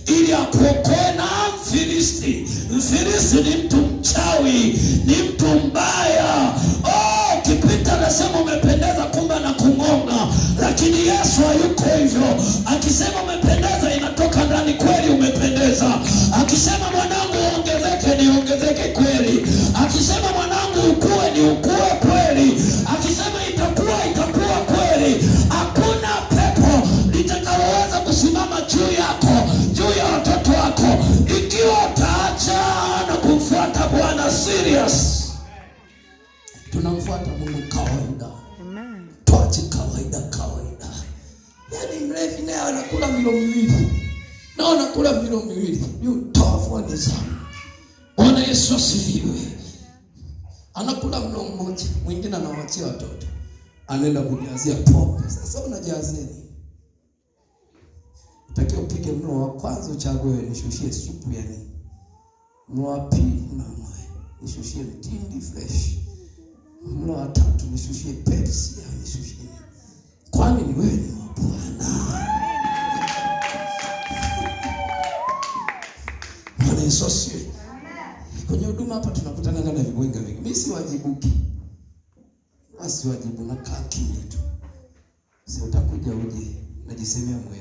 ili akuokoe na Mfilisti. Mfilisti ni mtu mchawi, ni mtu mbaya. Kipita anasema umependeza, kumbe na kungonga. Lakini Yesu hayuko hivyo. Akisema umependeza, inatoka ndani kweli umependeza. Akisema mwanangu ongezeke, ni ongezeke kweli. Akisema mwanangu ukue, ni ukue kweli. Akisema itakuwa kweli. Hakuna pepo litakaloweza kusimama juu yako, juu ya watoto wako, ikiwa utaacha na kumfuata Bwana serious. Tunamfuata Mungu kawaida. Amen. Tuache kawaida. Yaani mlevi naye anakula milo miwili. Na anakula milo miwili. Ni utovu wa nidhamu. Bwana Yesu asifiwe. Anakula mlo mmoja, mwingine anawaachia watoto. Anaenda kujazia pombe. Sasa unajazeni. Utakiwa upige mlo wa kwanza uchague nishushie supu ya nini. Mlo wa pili nishushie mtindi fresh. Mlo wa tatu nishushie Pepsi, nishushie. Kwani ni wewe ni wa Bwana. Bwana Yesu asifiwe. Kwenye huduma hapa tunakutana na vibwenga vingi. Mimi si wajibuki. Asiwajibu na kaa kimya tu. Sio utakuja uje najisemea moyoni.